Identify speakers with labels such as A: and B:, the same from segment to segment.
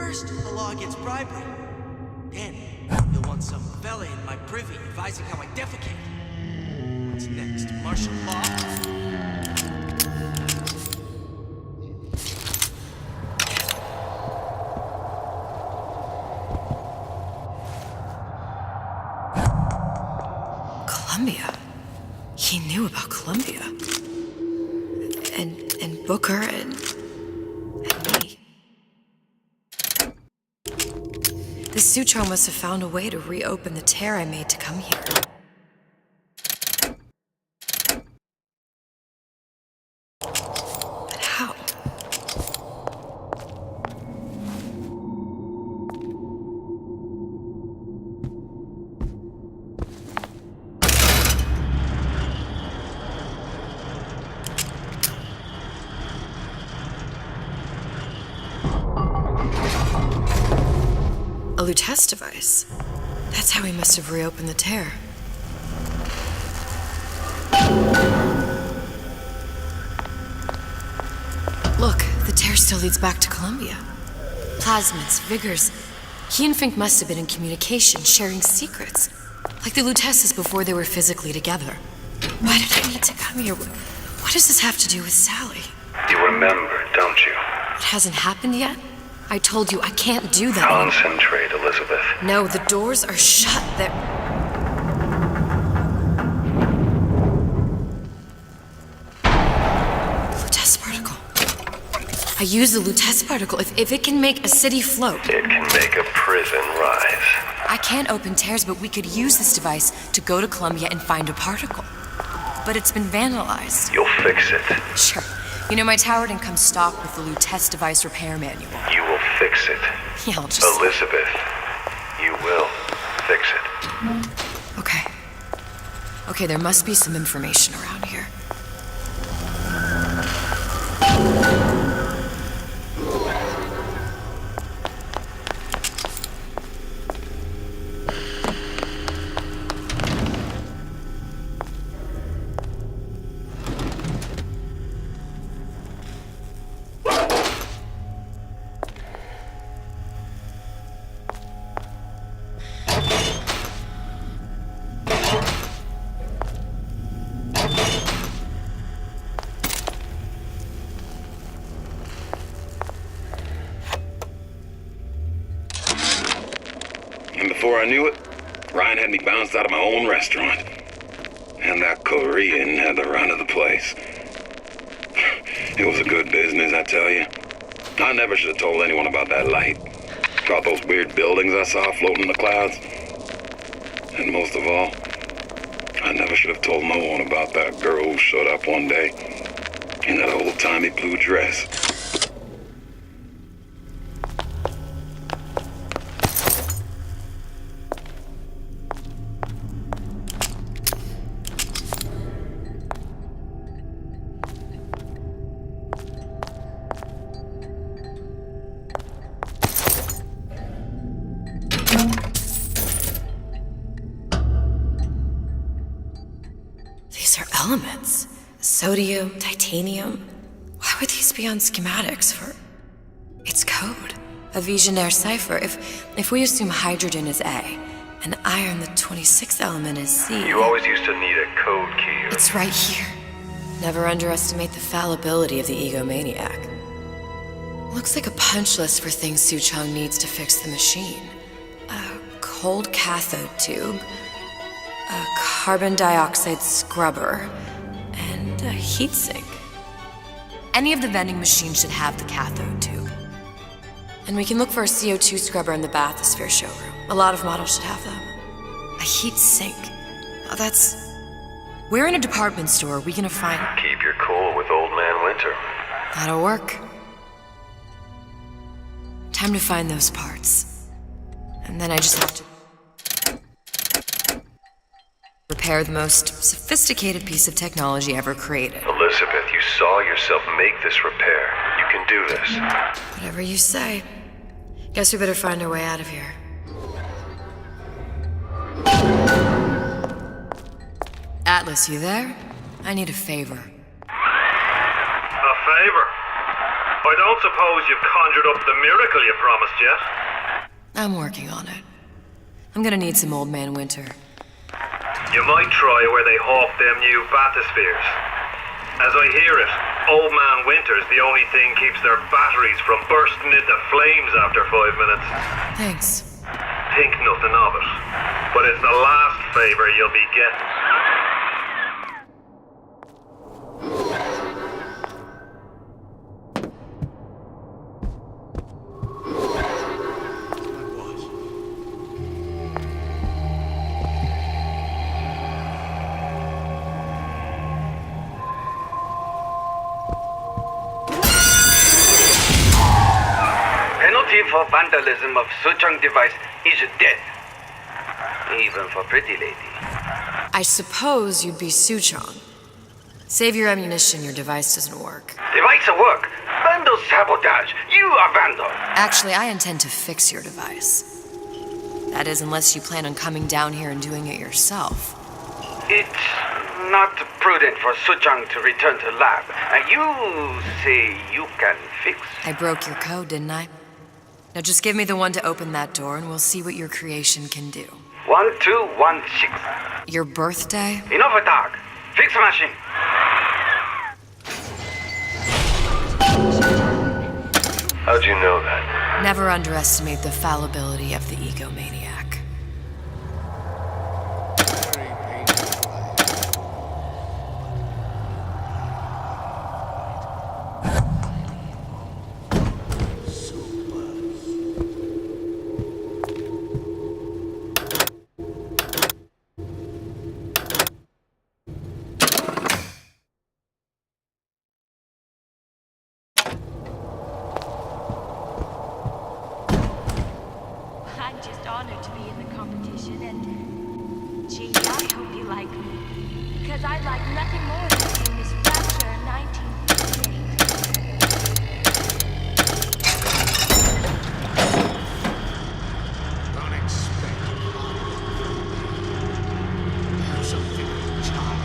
A: First, the law against bribery. Then, you'll want some fella in my privy advising how I defecate. What's next? Martial law?
B: Columbia. He knew about Columbia. And Booker and me. The Sutro must have found a way to reopen the tear I made to come here. But how? A Lutece device. That's how he must have reopened the tear. Look, the tear still leads back to Columbia. Plasmids, vigors. He and Fink must have been in communication, sharing secrets. Like the Luteces before they were physically together. Why did I need to come here? What does this have to do with Sally?
C: You remember, don't you?
B: It hasn't happened yet? I told you I can't do that.
C: Concentrate, Elizabeth.
B: No, the doors are shut. They're... Lutece particle. I use the Lutece particle. If it can make a city float.
C: It can make a prison rise.
B: I can't open tears, but we could use this device to go to Columbia and find a particle. But it's been vandalized.
C: You'll fix it.
B: Sure. You know, my tower didn't come stocked with the Lutece device repair manual.
C: You will fix it.
B: Yeah, I'll just...
C: Elizabeth, you will fix it.
B: Okay. Okay, there must be some information around here.
D: And before I knew it, Ryan had me bounced out of my own restaurant. And that Korean had the run of the place. It was a good business, I tell you. I never should have told anyone about that light. About those weird buildings I saw floating in the clouds. And most of all, I never should have told no one about that girl who showed up one day in that old-timey blue dress.
B: These are elements. Sodium, titanium. Why would these be on schematics for... It's code. A Visionaire cipher. If we assume hydrogen is A, and iron, the 26th element, is C...
C: You always used to need a code key.
B: It's right here. Never underestimate the fallibility of the egomaniac. Looks like a punch list for things Su Chong needs to fix the machine. A cold cathode tube, a carbon dioxide scrubber, and a heatsink. Any of the vending machines should have the cathode tube. And we can look for a CO2 scrubber in the bathysphere showroom. A lot of models should have them. A heatsink. Oh, that's... Where in a department store are we gonna find...
C: Keep your cool with Old Man Winter.
B: That'll work. Time to find those parts. And then I just have to... repair the most sophisticated piece of technology ever created.
C: Elizabeth, you saw yourself make this repair. You can do this.
B: Whatever you say. Guess we better find our way out of here. Atlas, you there? I need a favor.
C: A favor? I don't suppose you've conjured up the miracle you promised yet?
B: I'm working on it. I'm gonna need some Old Man Winter.
C: You might try where they hawk them new bathyspheres. As I hear it, Old Man Winter's the only thing keeps their batteries from bursting into flames after 5 minutes.
B: Thanks.
C: Think nothing of it, but it's the last favor you'll be getting.
E: For vandalism of Suchong device is death. Even for pretty lady.
B: I suppose you'd be Suchong. Save your ammunition, your device doesn't work.
E: Device work. Vandal sabotage. You are vandal.
B: Actually, I intend to fix your device. That is, unless you plan on coming down here and doing it yourself.
E: It's not prudent for Suchong to return to lab. You say you can fix?
B: I broke your code, didn't I? Now just give me the one to open that door and we'll see what your creation can do.
E: 1216.
B: Your birthday?
E: Enough talk. Fix machine.
C: How'd you know that?
B: Never underestimate the fallibility of the egomaniac.
F: I'm just honored to be in the competition, and gee, I hope you like me, because I'd like nothing more than seeing this rapture in 1958.
G: Don't expect do something, child.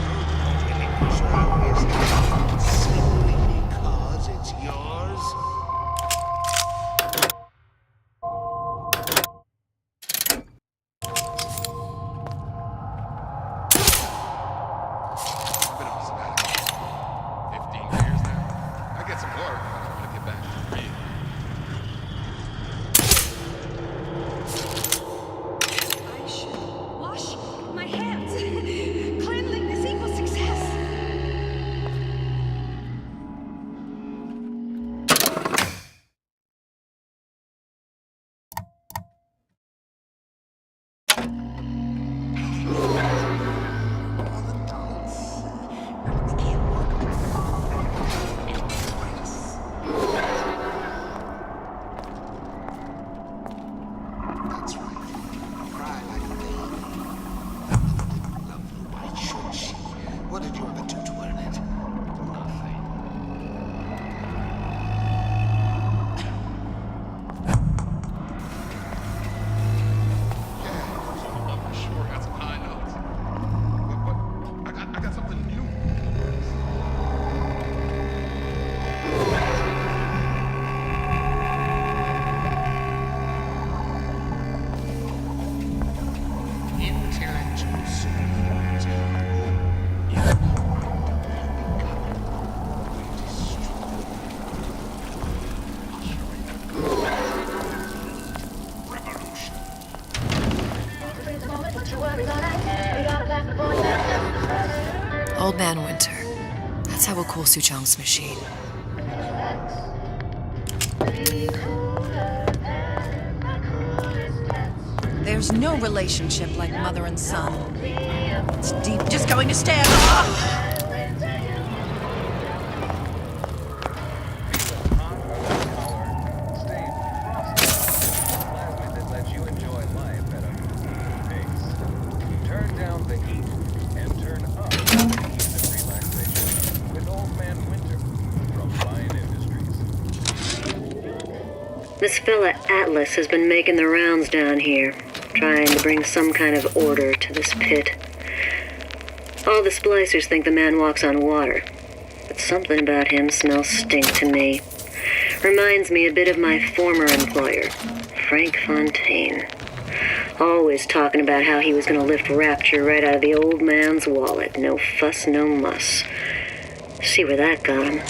G: Simply because it's yours.
B: Old Man Winter. That's how we'll cool Suchong's machine.
H: There's no relationship like mother and son. It's deep, just going to stand off.
I: This fella Atlas has been making the rounds down here, trying to bring some kind of order to this pit. All the splicers think the man walks on water, but something about him smells stink to me. Reminds me a bit of my former employer, Frank Fontaine. Always talking about how he was going to lift Rapture right out of the old man's wallet. No fuss, no muss. See where that got him.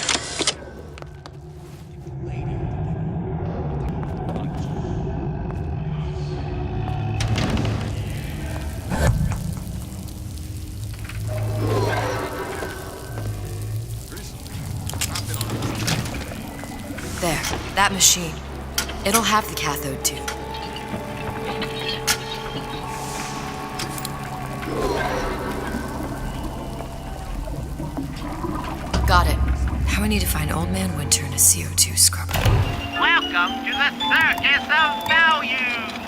B: There, that machine. It'll have the cathode too. Got it. Now we need to find Old Man Winter in a CO2 scrubber.
J: Welcome to the Circus of Value!